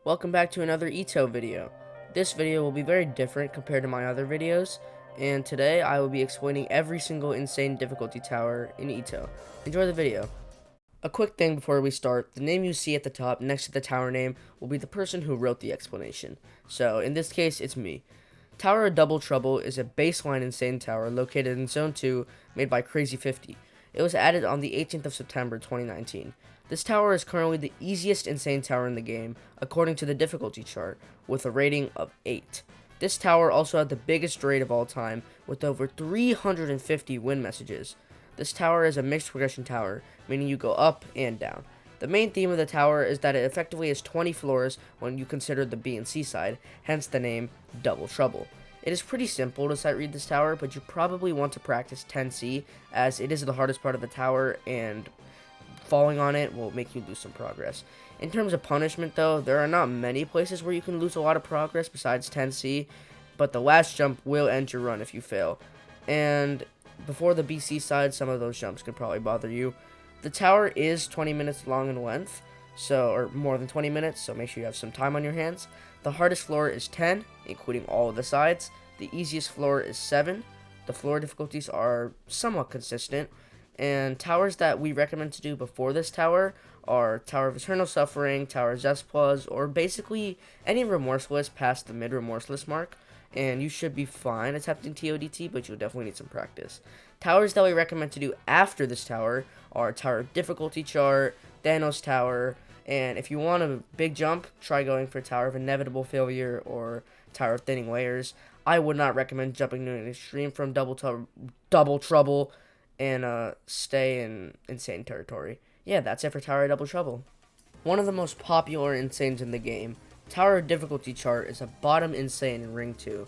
Welcome back to another EToH video. This video will be very different compared to my other videos, and today I will be explaining every single insane difficulty tower in EToH. Enjoy the video. A quick thing before we start, the name you see at the top next to the tower name will be the person who wrote the explanation. So in this case, it's me. Tower of Double Trouble is a baseline insane tower located in Zone 2 made by Crazy50. It was added on the 18th of September 2019. This tower is currently the easiest insane tower in the game, according to the difficulty chart, with a rating of 8. This tower also had the biggest raid of all time, with over 350 win messages. This tower is a mixed progression tower, meaning you go up and down. The main theme of the tower is that it effectively has 20 floors when you consider the B and C side, hence the name Double Trouble. It is pretty simple to sight read this tower, but you probably want to practice 10C, as it is the hardest part of the tower, and falling on it will make you lose some progress. In terms of punishment though, there are not many places where you can lose a lot of progress besides 10C, but the last jump will end your run if you fail. And before the BC side, some of those jumps could probably bother you. The tower is 20 minutes long in length, or more than 20 minutes, so make sure you have some time on your hands. The hardest floor is 10, including all of the sides. The easiest floor is 7. The floor difficulties are somewhat consistent, and towers that we recommend to do before this tower are Tower of Eternal Suffering, Tower of Zesplus, or basically any Remorseless past the mid-Remorseless mark, and you should be fine attempting ToDT, but you'll definitely need some practice. Towers that we recommend to do after this tower are Tower of Difficulty Chart, Thanos Tower, and if you want a big jump, try going for Tower of Inevitable Failure or Tower of Thinning Layers. I would not recommend jumping to an extreme from Double Trouble and stay in insane territory. Yeah, that's it for Tower of Double Trouble. One of the most popular insanes in the game, Tower of Difficulty Chart is a bottom insane in Ring 2.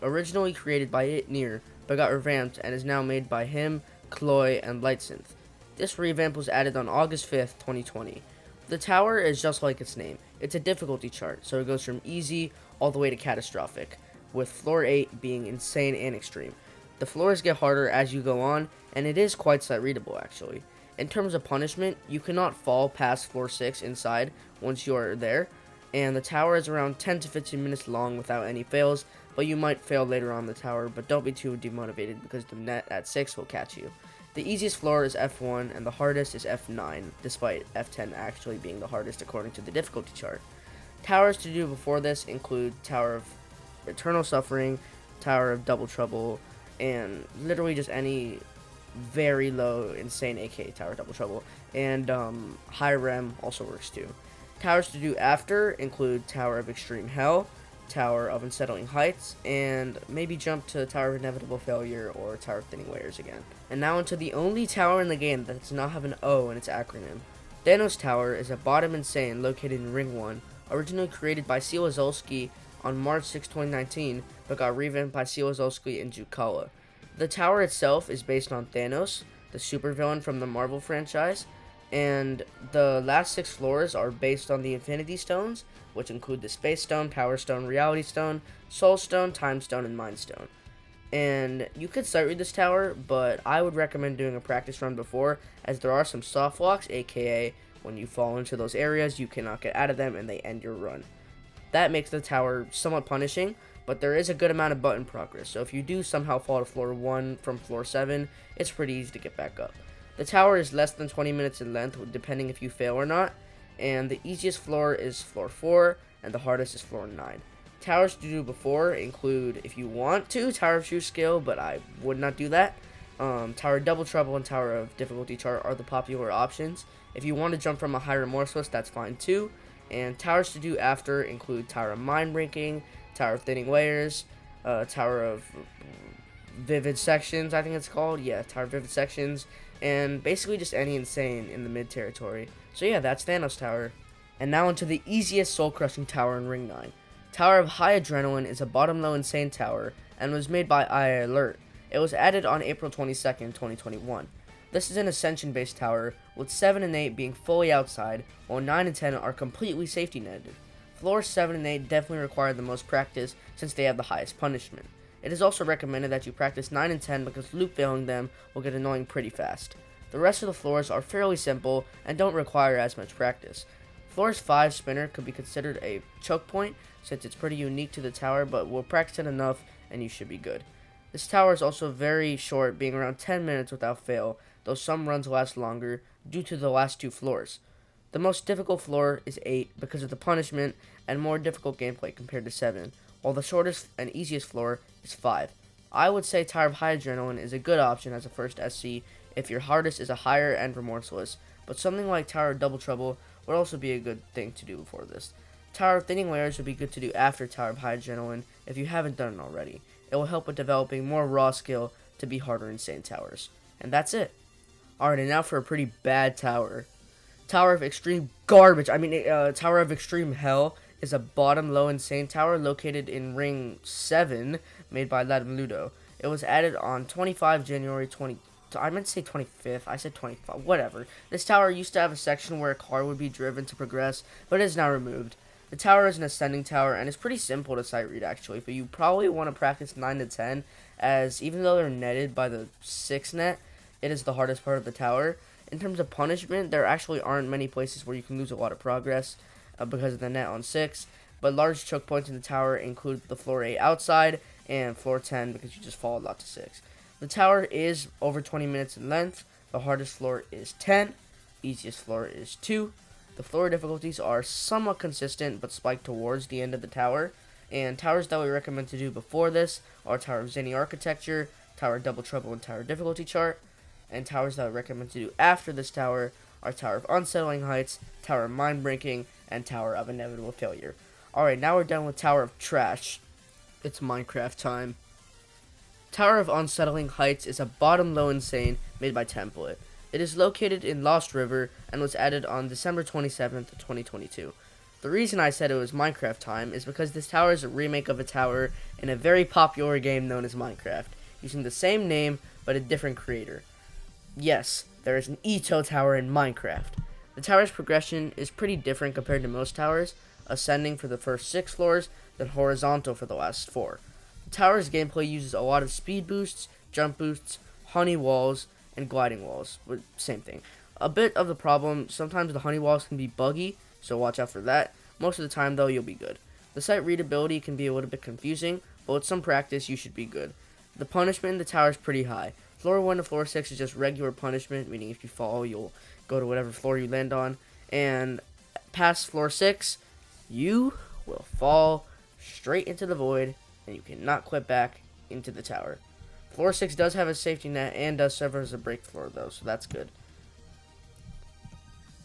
Originally created by Itnear, but got revamped and is now made by him, Chloe, and Lightsynth. This revamp was added on August 5th, 2020. The tower is just like its name. It's a difficulty chart, so it goes from easy all the way to catastrophic, with floor 8 being insane and extreme. The floors get harder as you go on, and it is quite sight readable actually. In terms of punishment, you cannot fall past floor 6 inside once you are there, and the tower is around 10 to 15 minutes long without any fails, but you might fail later on the tower, but don't be too demotivated because the net at 6 will catch you. The easiest floor is F1 and the hardest is F9, despite F10 actually being the hardest according to the difficulty chart. Towers to do before this include Tower of Eternal Suffering, Tower of Double Trouble, and literally just any very low, insane AK Tower of Double Trouble, and High Rem also works too. Towers to do after include Tower of Extreme Hell, Tower of Unsettling Heights, and maybe jump to Tower of Inevitable Failure or Tower of Thinning Layers again. And now into the only tower in the game that does not have an O in its acronym. Thanos Tower is a bottom insane located in Ring 1, originally created by Siłazolski on March 6, 2019, but got revamped by Siłazolski and Jukola. The tower itself is based on Thanos, the supervillain from the Marvel franchise, and the last 6 floors are based on the Infinity Stones, which include the Space Stone, Power Stone, Reality Stone, Soul Stone, Time Stone, and Mind Stone. And you could sight read this tower, but I would recommend doing a practice run before, as there are some soft locks, aka when you fall into those areas, you cannot get out of them and they end your run. That makes the tower somewhat punishing, but there is a good amount of button progress, so if you do somehow fall to floor 1 from floor 7, it's pretty easy to get back up. The tower is less than 20 minutes in length, depending if you fail or not, and the easiest floor is floor 4, and the hardest is floor 9. Towers to do before include, if you want to, Tower of True Skill, but I would not do that. Tower of Double Trouble and Tower of Difficulty Chart are the popular options. If you want to jump from a high Remorseless, that's fine too. And towers to do after include Tower of Mind Breaking, Tower of Thinning Layers, Tower of Vivid Sections, I think it's called. Yeah, Tower of Vivid Sections, and basically just any insane in the mid territory. So yeah, that's Thanos Tower. And now into the easiest soul-crushing tower in Ring 9. Tower of High Adrenaline is a bottom-low insane tower and was made by IA Alert. It was added on April 22nd, 2021. This is an ascension-based tower, with 7 and 8 being fully outside, while 9 and 10 are completely safety netted. Floors 7 and 8 definitely require the most practice since they have the highest punishment. It is also recommended that you practice 9 and 10 because loop failing them will get annoying pretty fast. The rest of the floors are fairly simple and don't require as much practice. Floor's 5 spinner could be considered a choke point since it's pretty unique to the tower, but we'll practice it enough and you should be good. This tower is also very short, being around 10 minutes without fail, though some runs last longer due to the last 2 floors. The most difficult floor is 8 because of the punishment and more difficult gameplay compared to 7, while the shortest and easiest floor is 5. I would say Tower of High Adrenaline is a good option as a first SC if your hardest is a higher and remorseless, but something like Tower of Double Trouble would also be a good thing to do before this. Tower of Thinning Layers would be good to do after Tower of High Adrenaline if you haven't done it already. It will help with developing more raw skill to be harder insane towers. And that's it. Alright, and now for a pretty bad tower. Tower of Extreme Garbage. Tower of Extreme Hell is a bottom low insane tower located in Ring 7 made by Ladam Ludo. It was added on 25 January 20. I meant to say 25th. I said 25. Whatever. This tower used to have a section where a car would be driven to progress, but it is now removed. The tower is an ascending tower and it's pretty simple to sight read actually, but you probably want to practice 9 to 10 as even though they're netted by the 6 net, it is the hardest part of the tower. In terms of punishment, there actually aren't many places where you can lose a lot of progress because of the net on 6, but large choke points in the tower include the floor 8 outside and floor 10 because you just fall a lot to 6. The tower is over 20 minutes in length. The hardest floor is 10, easiest floor is 2. The floor difficulties are somewhat consistent but spike towards the end of the tower, and towers that we recommend to do before this are Tower of Zenny Architecture, Tower of Double Trouble, and Tower Difficulty Chart. And towers that I recommend to do after this tower are Tower of Unsettling Heights, Tower of Mind Breaking, and Tower of Inevitable Failure. Alright, now we're done with Tower of Trash. It's Minecraft time. Tower of Unsettling Heights is a bottom low insane made by Template. It is located in Lost River and was added on December 27th, 2022. The reason I said it was Minecraft time is because this tower is a remake of a tower in a very popular game known as Minecraft, using the same name but a different creator. Yes, there is an EToH tower in Minecraft. The tower's progression is pretty different compared to most towers, ascending for the first 6 floors, then horizontal for the last 4. The tower's gameplay uses a lot of speed boosts, jump boosts, honey walls, and gliding walls. Same thing. A bit of the problem, sometimes the honey walls can be buggy, so watch out for that. Most of the time though, you'll be good. The sight readability can be a little bit confusing, but with some practice, you should be good. The punishment in the tower is pretty high. Floor 1 to floor 6 is just regular punishment, meaning if you fall, you'll go to whatever floor you land on. And past floor 6, you will fall straight into the void, and you cannot clip back into the tower. Floor 6 does have a safety net and does serve as a break floor, though, so that's good.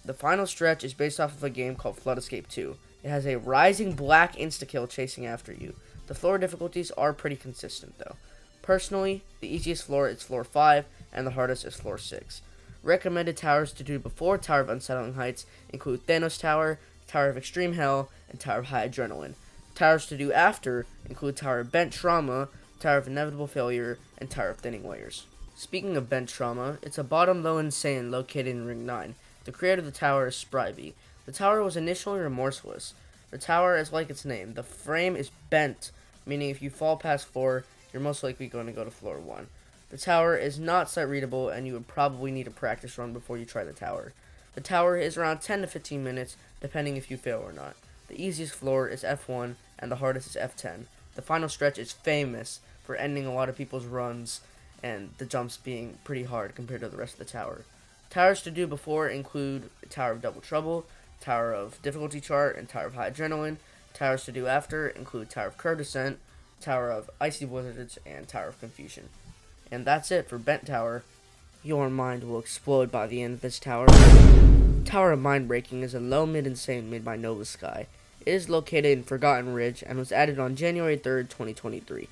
The final stretch is based off of a game called Flood Escape 2. It has a rising black insta-kill chasing after you. The floor difficulties are pretty consistent, though. Personally, the easiest floor is floor 5, and the hardest is floor 6. Recommended towers to do before Tower of Unsettling Heights include Thanos Tower, Tower of Extreme Hell, and Tower of High Adrenaline. Towers to do after include Tower of Bent Trauma, Tower of Inevitable Failure, and Tower of Thinning Layers. Speaking of Bent Trauma, it's a bottom low insane located in Ring 9. The creator of the tower is Spryby. The tower was initially remorseless. The tower is like its name. The frame is bent, meaning if you fall past 4, you're most likely going to go to floor 1. The tower is not sight readable, and you would probably need a practice run before you try the tower. The tower is around 10 to 15 minutes, depending if you fail or not. The easiest floor is F1, and the hardest is F10. The final stretch is famous for ending a lot of people's runs, and the jumps being pretty hard compared to the rest of the tower. Towers to do before include Tower of Double Trouble, Tower of Difficulty Chart, and Tower of High Adrenaline. Towers to do after include Tower of Curve Descent, Tower of Icy Blizzards, and Tower of Confusion. And that's it for Bent Tower. Your mind will explode by the end of this tower. Tower of Mind Breaking is a low mid insane made by Nova Sky. It is located in Forgotten Ridge and was added on January 3rd, 2023.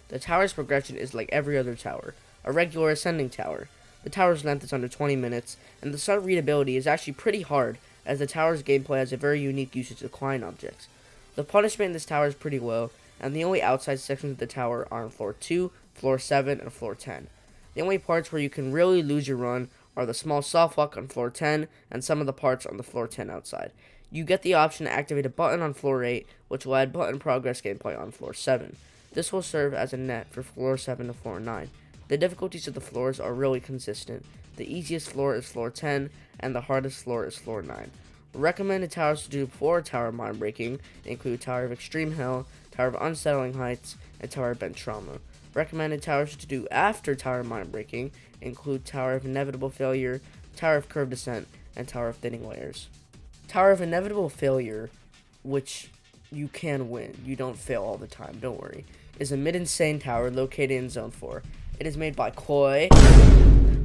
The tower's progression is like every other tower, a regular ascending tower. The tower's length is under 20 minutes, and the sight readability is actually pretty hard, as the tower's gameplay has a very unique usage of client objects. The punishment in this tower is pretty low, and the only outside sections of the tower are on floor 2, floor 7, and floor 10. The only parts where you can really lose your run are the small soft walk on floor 10, and some of the parts on the floor 10 outside. You get the option to activate a button on floor 8, which will add button progress gameplay on floor 7. This will serve as a net for floor 7 to floor 9. The difficulties of the floors are really consistent. The easiest floor is floor 10, and the hardest floor is floor 9. Recommended towers to do before tower mind breaking include Tower of Extreme Hell, Tower of Unsettling Heights, and Tower of Bent Trauma. Recommended towers to do after tower mind breaking include Tower of Inevitable Failure, Tower of Curved Descent, and Tower of Thinning Layers. Tower of Inevitable Failure, which you can win, you don't fail all the time, don't worry, is a mid-insane tower located in Zone 4. It is made by Koi,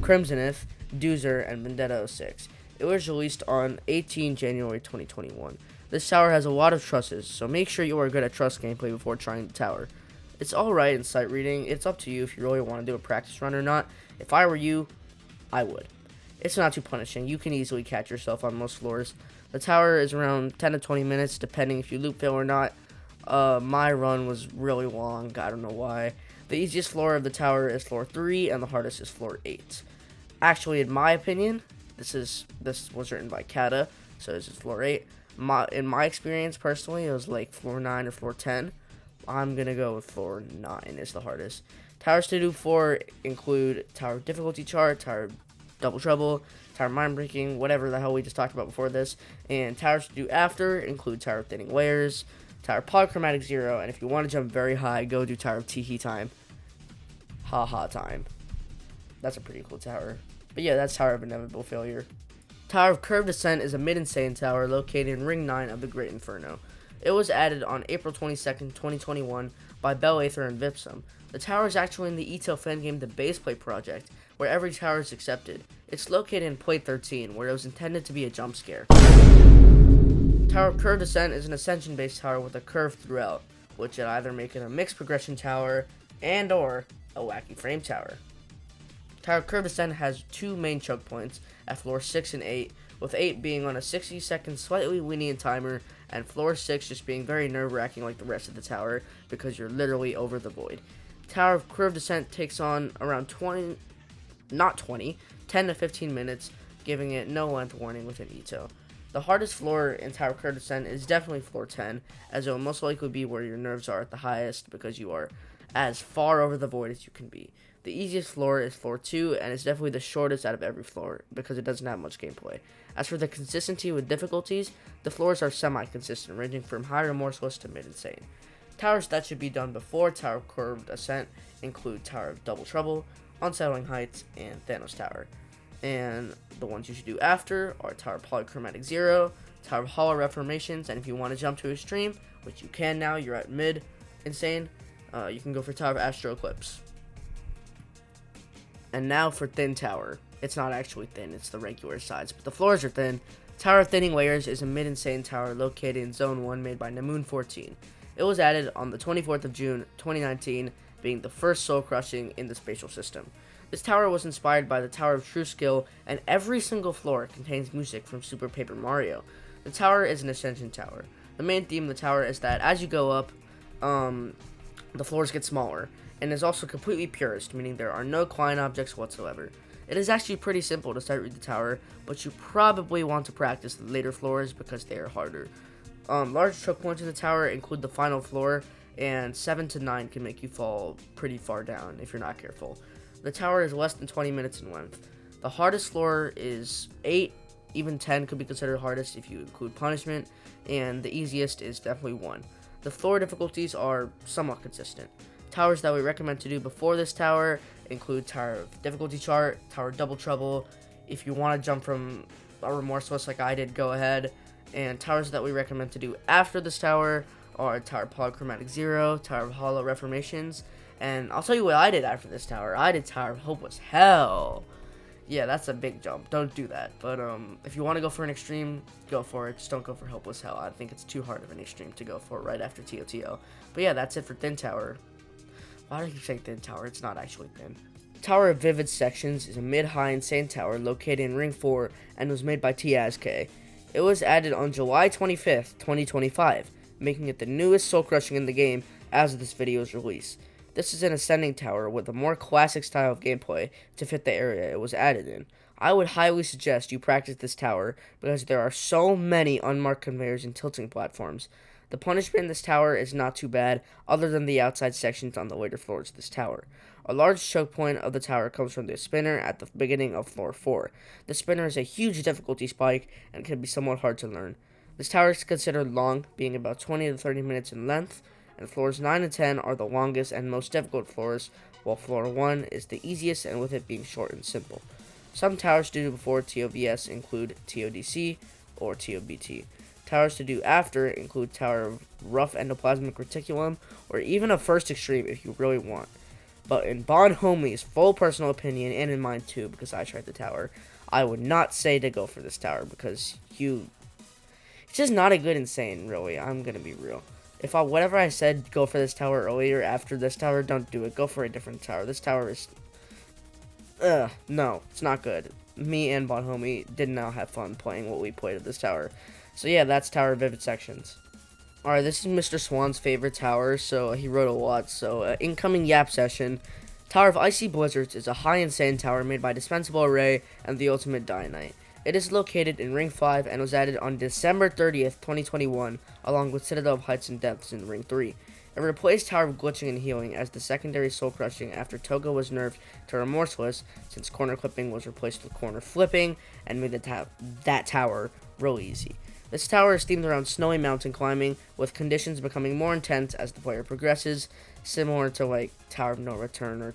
Crimsonif, Doozer, and Vendetta 06. It was released on 18 January 2021. This tower has a lot of trusses, so make sure you are good at truss gameplay before trying the tower. It's alright in sight reading, it's up to you if you really want to do a practice run or not. If I were you, I would. It's not too punishing, you can easily catch yourself on most floors. The tower is around 10 to 20 minutes, depending if you loop fail or not. My run was really long, I don't know why. The easiest floor of the tower is floor 3, and the hardest is floor 8. Actually, in my opinion, this was written by Kata, so this is floor 8. In my experience, personally, it was like floor 9 or floor 10. I'm gonna go with floor 9 is the hardest. Towers to do for include Tower Difficulty Chart, Tower Double Trouble, Tower Mind Breaking, whatever the hell we just talked about before this. And towers to do after include Tower Thinning Layers, Tower Polychromatic 0, and if you want to jump very high, go do Tower ToHA time. HaHa time. That's a pretty cool tower. But yeah, that's Tower of Inevitable Failure. Tower of Curved Descent is a mid-insane tower located in Ring 9 of the Great Inferno. It was added on April 22nd, 2021 by Belaether and Vipsum. The tower is actually in the EToH fan game The Baseplate project, where every tower is accepted. It's located in Plate 13, where it was intended to be a jump scare. Tower of Curved Descent is an ascension-based tower with a curve throughout, which would either make it a mixed progression tower and or a wacky frame tower. Tower of Curved Descent has two main choke points at floor 6 and 8, with 8 being on a 60-second slightly lenient timer, and floor 6 just being very nerve-wracking like the rest of the tower because you're literally over the void. Tower of Curved Descent takes on around 10 to 15 minutes, giving it no length warning within EToH. The hardest floor in Tower of Curved Descent is definitely floor 10, as it will most likely be where your nerves are at the highest because you are as far over the void as you can be. The easiest floor is floor 2, and it's definitely the shortest out of every floor, because it doesn't have much gameplay. As for the consistency with difficulties, the floors are semi-consistent, ranging from high remorseless to mid-insane. Towers that should be done before Tower of Curved Descent include Tower of Double Trouble, Unsettling Heights, and Thanos Tower. And the ones you should do after are Tower of Polychromatic 0, Tower of Hollow Reformations, and if you want to jump to extreme, which you can now, you're at mid-insane, you can go for Tower of Astro Eclipse. And now for Thin Tower. It's not actually thin, it's the regular size, but the floors are thin. Tower of Thinning Layers is a mid-insane tower located in Zone 1 made by Namoon 14. It was added on the 24th of June, 2019, being the first soul-crushing in the spatial system. This tower was inspired by the Tower of True Skill, and every single floor contains music from Super Paper Mario. The tower is an ascension tower. The main theme of the tower is that as you go up, the floors get smaller, and is also completely purist, meaning there are no client objects whatsoever. It is actually pretty simple to start with the tower, but you probably want to practice the later floors because they are harder. Large choke points in the tower include the final floor, and 7 to 9 can make you fall pretty far down if you're not careful. The tower is less than 20 minutes in length. The hardest floor is 8, even 10 could be considered hardest if you include punishment, and the easiest is definitely 1. The floor difficulties are somewhat consistent. Towers that we recommend to do before this tower include Tower of Difficulty Chart, Tower Double Trouble. If you want to jump from a remorseless like I did, go ahead. And towers that we recommend to do after this tower are Tower Polychromatic 0, Tower of Hollow Reformations, and I'll tell you what I did after this tower. I did Tower of Hopeless Hell. Yeah, that's a big jump. Don't do that. But if you want to go for an extreme, go for it. Just don't go for Hopeless Hell. I think it's too hard of an extreme to go for right after ToTL. But yeah, that's it for Thin Tower. Why do I keep saying Thin Tower? It's not actually thin. Tower of Vivid Sections is a mid-high insane tower located in Ring 4 and was made by TASK. It was added on July 25th, 2025, making it the newest soul-crushing in the game as of this video's release. This is an ascending tower with a more classic style of gameplay to fit the area it was added in. I would highly suggest you practice this tower because there are so many unmarked conveyors and tilting platforms. The punishment in this tower is not too bad, other than the outside sections on the later floors of this tower. A large choke point of the tower comes from the spinner at the beginning of floor 4. The spinner is a huge difficulty spike and can be somewhat hard to learn. This tower is considered long, being about 20 to 30 minutes in length, and floors 9 and 10 are the longest and most difficult floors, while floor 1 is the easiest, and with it being short and simple. Some towers to do before ToVS include ToDC or ToBT. Towers to do after include tower of rough endoplasmic reticulum, or even a first extreme if you really want. But in Bond Homie's full personal opinion, and in mine too, because I tried the tower, I would not say to go for this tower, because it's just not a good insane, really. I'm gonna be real. Whatever I said, go for this tower earlier, after this tower, don't do it. Go for a different tower. This tower is, no, it's not good. Me and Bond Homie did not have fun playing what we played at this tower. So yeah, that's tower vivid sections. Alright, this is Mr. Swan's favorite tower, so he wrote a lot. So, incoming Yap session. Tower of Icy Blizzards is a high insane tower made by Dispensable Array and the Ultimate Dynamite. It is located in Ring 5 and was added on December 30th, 2021, along with Citadel of Heights and Depths in Ring 3. It replaced Tower of Glitching and Healing as the secondary soul crushing after ToGA was nerfed to Remorseless, since corner clipping was replaced with corner flipping and made that tower real easy. This tower is themed around snowy mountain climbing, with conditions becoming more intense as the player progresses, similar to like Tower of No Return or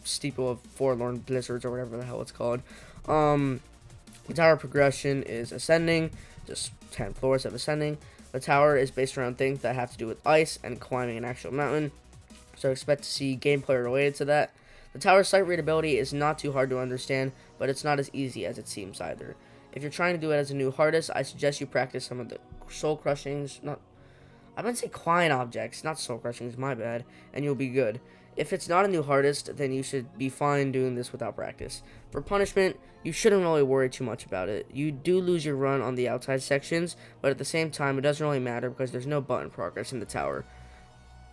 Steeple of Forlorn Blizzards or whatever the hell it's called. The tower progression is ascending, just 10 floors of ascending. The tower is based around things that have to do with ice and climbing an actual mountain, so expect to see gameplay related to that. The tower's sight readability is not too hard to understand, but it's not as easy as it seems either. If you're trying to do it as a new hardest, I suggest you practice some of the soul crushings, I'm going to say client objects, not soul crushings, my bad, and you'll be good. If it's not a new hardest, then you should be fine doing this without practice. For punishment, you shouldn't really worry too much about it. You do lose your run on the outside sections, but at the same time, it doesn't really matter because there's no button progress in the tower.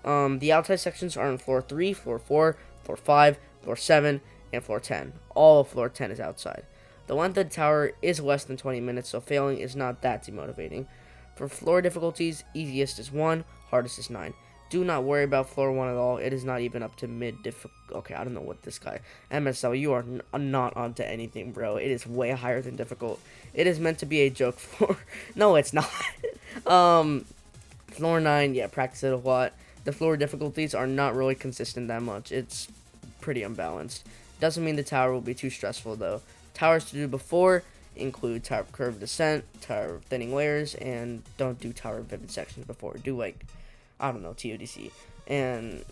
The outside sections are on floor 3, floor 4, floor 5, floor 7, and floor 10. All of floor 10 is outside. The length of the tower is less than 20 minutes, so failing is not that demotivating. For floor difficulties, easiest is 1, hardest is 9. Do not worry about floor 1 at all. It is not even up to mid Okay, I don't know what this guy... MSL, you are not onto anything, bro. It is way higher than difficult. It is meant to be a joke floor. No, it's not. Floor 9, yeah, practice it a lot. The floor difficulties are not really consistent that much. It's pretty unbalanced. Doesn't mean the tower will be too stressful, though. Towers to do before include Tower of Curved Descent, Tower of Thinning Layers, and don't do Tower of Vivid sections before. Do, like, I don't know, ToDC.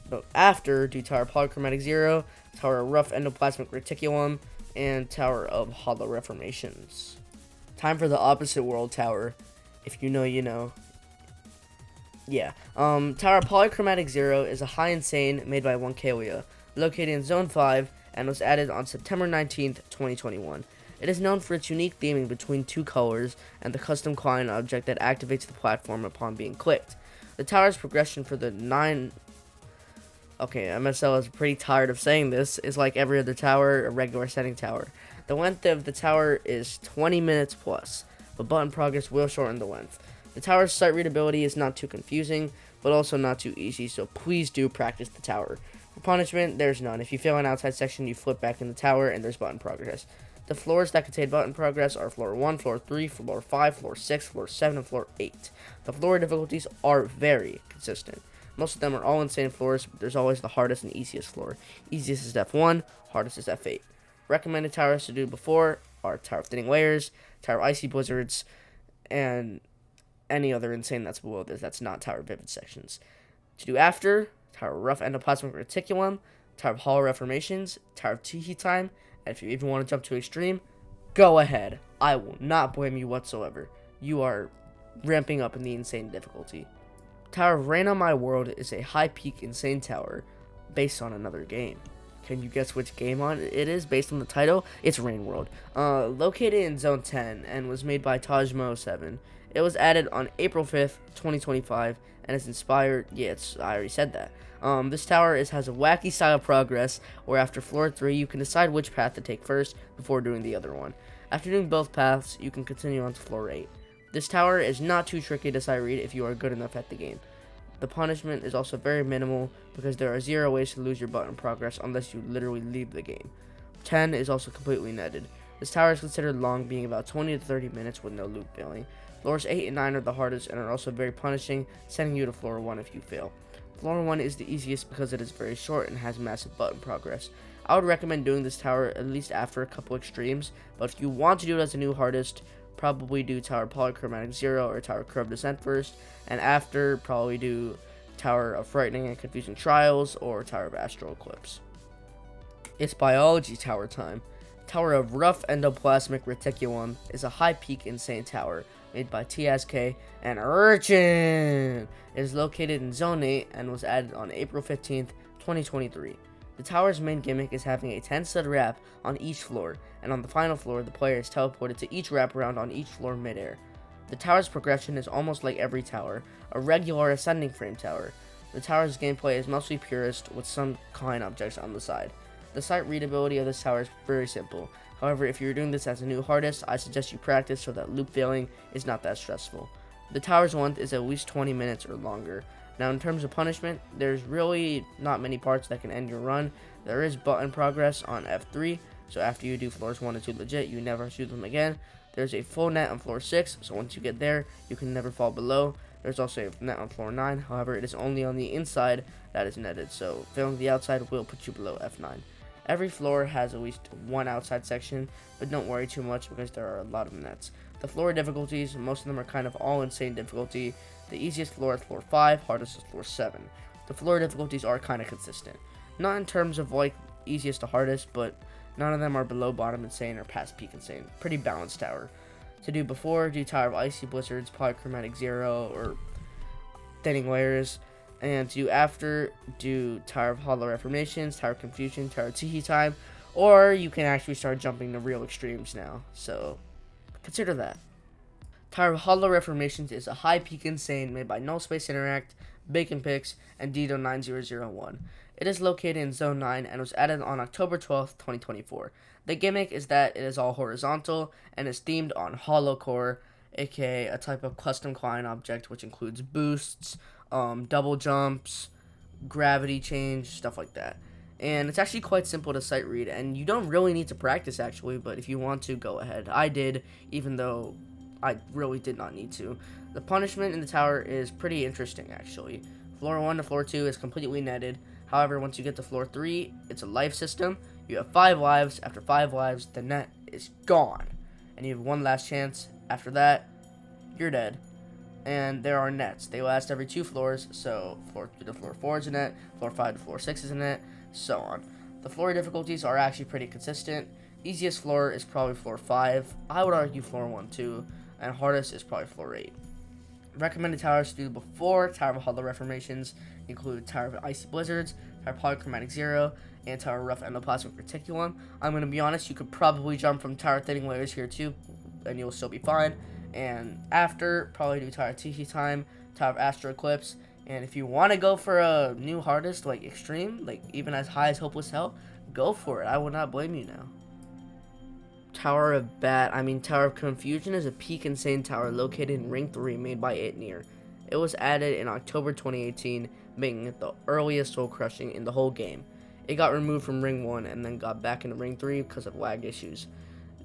But after, do Tower of Polychromatic Zero, Tower of Rough Endoplasmic Reticulum, and Tower of Hollow Reformations. Time for the Opposite World Tower. If you know, you know. Yeah. Tower of Polychromatic Zero is a high insane made by Onekalia, located in Zone 5, and was added on September 19th, 2021. It is known for its unique theming between two colors and the custom client object that activates the platform upon being clicked. The tower's progression for the 9... Okay, MSL is pretty tired of saying this, is like every other tower, a regular setting tower. The length of the tower is 20 minutes plus, but button progress will shorten the length. The tower's sight readability is not too confusing, but also not too easy, so please do practice the tower. For punishment, there's none. If you fail an outside section, you flip back in the tower, and there's button progress. The floors that contain button progress are floor 1, floor 3, floor 5, floor 6, floor 7, and floor 8. The floor difficulties are very consistent. Most of them are all insane floors, but there's always the hardest and easiest floor. Easiest is F1, hardest is F8. Recommended towers to do before are Tower of Thinning Layers, Tower of Icy Blizzards, and any other insane that's below this that's not Tower of Vivid sections. To do after, Tower of Rough Endoplasmic Reticulum, Tower of Hollow Reformations, Tower of ToHA Time, and if you even want to jump to extreme, go ahead. I will not blame you whatsoever. You are ramping up in the insane difficulty. Tower of Rain on My World is a high peak insane tower based on another game. Can you guess which game it is based on the title? It's Rain World. Located in Zone 10 and was made by ToHA. It was added on April 5th, 2025, and is inspired... Yeah, I already said that. This tower has a wacky style progress, where after floor 3, you can decide which path to take first before doing the other one. After doing both paths, you can continue on to floor 8. This tower is not too tricky to sight read if you are good enough at the game. The punishment is also very minimal because there are 0 ways to lose your button progress unless you literally leave the game. 10 is also completely netted. This tower is considered long, being about 20 to 30 minutes with no loop failing. Floors 8 and 9 are the hardest and are also very punishing, sending you to floor 1 if you fail. Floor 1 is the easiest because it is very short and has massive button progress. I would recommend doing this tower at least after a couple extremes, but if you want to do it as a new hardest, probably do Tower Polychromatic 0 or Tower Curve Descent first, and after, probably do Tower of Frightening and Confusing Trials or Tower of Astral Eclipse. It's biology tower time. Tower of Rough Endoplasmic Reticulum is a high peak insane tower made by TSK and Urchin. It is located in Zone 8 and was added on April 15th, 2023. The tower's main gimmick is having a 10-stud wrap on each floor, and on the final floor, the player is teleported to each wraparound on each floor midair. The tower's progression is almost like every tower, a regular ascending frame tower. The tower's gameplay is mostly purist, with some kind objects on the side. The sight readability of this tower is very simple. However, if you're doing this as a new hardest, I suggest you practice so that loop failing is not that stressful. The tower's length is at least 20 minutes or longer. Now, in terms of punishment, there's really not many parts that can end your run. There is button progress on F3, so after you do floors 1 and 2 legit, you never shoot them again. There's a full net on floor 6, so once you get there, you can never fall below. There's also a net on floor 9, however, it is only on the inside that is netted, so failing the outside will put you below F9. Every floor has at least one outside section, but don't worry too much because there are a lot of nets. The floor difficulties, most of them are kind of all insane difficulty. The easiest floor is floor 5, hardest is floor 7. The floor difficulties are kind of consistent. Not in terms of like easiest to hardest, but none of them are below bottom insane or past peak insane. Pretty balanced tower. To do before, do Tower of Icy Blizzards, Polychromatic 0, or Thinning Layers. And to do after, do Tower of Hollow Reformations, Tower of Confusion, Tower of ToHA time, or you can actually start jumping to real extremes now. So consider that. Tower of Hollow Reformations is a high peak insane made by Null Space Interact, Bacon Pix, and Dito9001. It is located in Zone 9 and was added on October 12th, 2024. The gimmick is that it is all horizontal and is themed on Hollow Core, aka a type of custom client object which includes boosts, double jumps, gravity change, stuff like that. And it's actually quite simple to sight read, and you don't really need to practice actually, but if you want to, go ahead. I did, even though I really did not need to. The punishment in the tower is pretty interesting actually. Floor 1 to floor 2 is completely netted. However, once you get to floor 3, it's a life system. You have 5 lives. After 5 lives, the net is gone. And you have one last chance. After that, you're dead. And there are nets. They last every 2 floors, so floor 3 to floor 4 is a net, floor 5 to floor 6 is a net, so on. The floor difficulties are actually pretty consistent. Easiest floor is probably floor 5. I would argue floor 1 too, and hardest is probably floor 8. Recommended towers to do before Tower of Hollow Reformations include Tower of Icy Blizzards, Tower of Polychromatic 0, and Tower of Rough Endoplasmic Reticulum. I'm going to be honest, you could probably jump from Tower of Thinning Layers here too, and you'll still be fine. And after, probably do Tower of ToHA time, Tower of Astral Eclipse, and if you want to go for a new hardest, like extreme, like even as high as Hopeless Hell, go for it. I would not blame you now. Tower of Confusion is a peak insane tower located in Ring 3 made by Itnir. It was added in October 2018, making it the earliest soul crushing in the whole game. It got removed from Ring 1 and then got back into Ring 3 because of lag issues.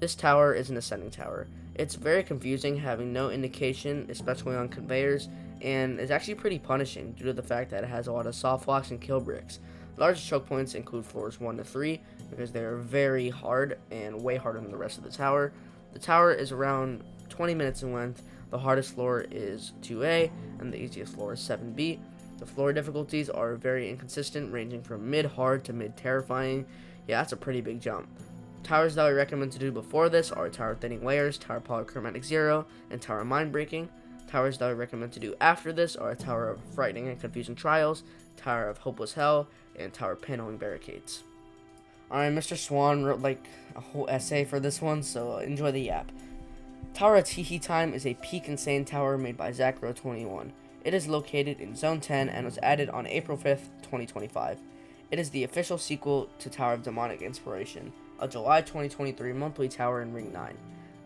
This tower is an ascending tower. It's very confusing, having no indication, especially on conveyors, and is actually pretty punishing due to the fact that it has a lot of soft blocks and kill bricks. Largest choke points include floors 1 to 3 because they are very hard and way harder than the rest of the tower. The tower is around 20 minutes in length. The hardest floor is 2A and the easiest floor is 7B. The floor difficulties are very inconsistent, ranging from mid-hard to mid-terrifying. Yeah, that's a pretty big jump. Towers that I recommend to do before this are Tower of Thinning Layers, Tower of Polychromatic 0, and Tower of Mind Breaking. Towers that I recommend to do after this are Tower of Frightening and Confusing Trials, Tower of Hopeless Hell, and Tower of Paneling Barricades. Alright, Mr. Swan wrote like a whole essay for this one, so enjoy the yap. Tower of ToHA time is a peak insane tower made by Zacro21. It is located in Zone 10 and was added on April 5th, 2025. It is the official sequel to Tower of Demonic Inspiration, a July 2023 monthly tower in Ring 9.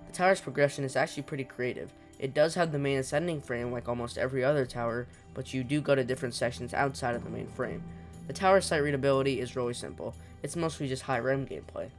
The tower's progression is actually pretty creative. It does have the main ascending frame like almost every other tower, but you do go to different sections outside of the main frame. The tower's sight readability is really simple. It's mostly just high rem gameplay.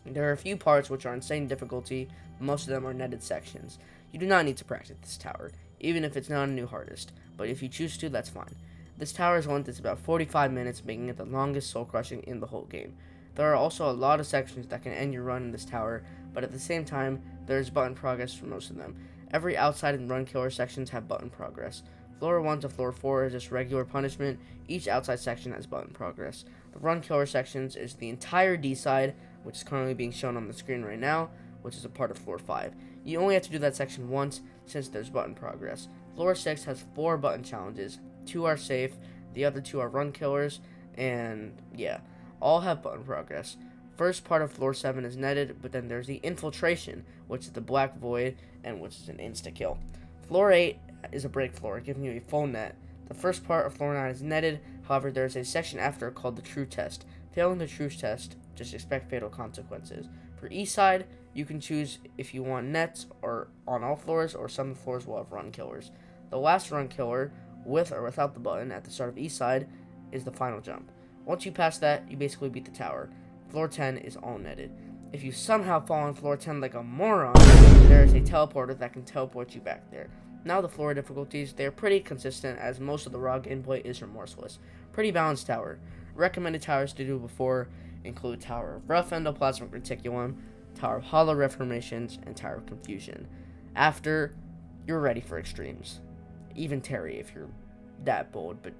There are a few parts which are insane difficulty, but most of them are netted sections. You do not need to practice this tower, even if it's not a new hardest, but if you choose to, that's fine. This tower's length is about 45 minutes, making it the longest soul crushing in the whole game. There are also a lot of sections that can end your run in this tower, but at the same time, there is button progress for most of them. Every outside and run killer sections have button progress. Floor 1 to floor 4 is just regular punishment. Each outside section has button progress. The run killer sections is the entire D side, which is currently being shown on the screen right now, which is a part of floor 5. You only have to do that section once, since there's button progress. Floor 6 has 4 button challenges. 2 are safe, the other 2 are run killers, and yeah, all have button progress. First part of floor 7 is netted, but then there's the infiltration, which is the black void, and which is an insta-kill. Floor 8 is a break floor, giving you a full net. The first part of floor 9 is netted, however there is a section after called the true test. Failing the true test, just expect fatal consequences. For east side, you can choose if you want nets or on all floors, or some floors will have run killers. The last run killer, with or without the button at the start of east side, is the final jump. Once you pass that, you basically beat the tower. Floor 10 is all netted. If you somehow fall on floor 10 like a moron, there is a teleporter that can teleport you back there. Now the floor difficulties, they are pretty consistent as most of the raw gameplay is remorseless. Pretty balanced tower. Recommended towers to do before include Tower of Rough Endoplasmic Reticulum, Tower of Hollow Reformations, and Tower of Confusion. After, you're ready for extremes. Even Terry if you're that bold, but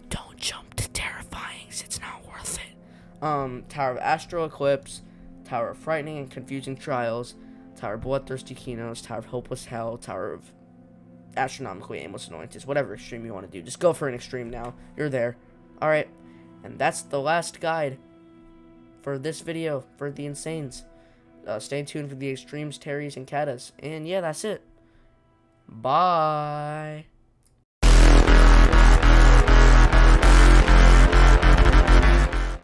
don't jump to Terrifyings, it's not worth it. Tower of Astral Eclipse, Tower of Frightening and Confusing Trials, Tower of Bloodthirsty Kinos, Tower of Hopeless Hell, Tower of Astronomically Aimless Annoyances, whatever extreme you want to do. Just go for an extreme now. You're there. Alright, and that's the last guide for this video for the Insanes. Stay tuned for the extremes, Terrys, and Katas. And yeah, that's it. Bye.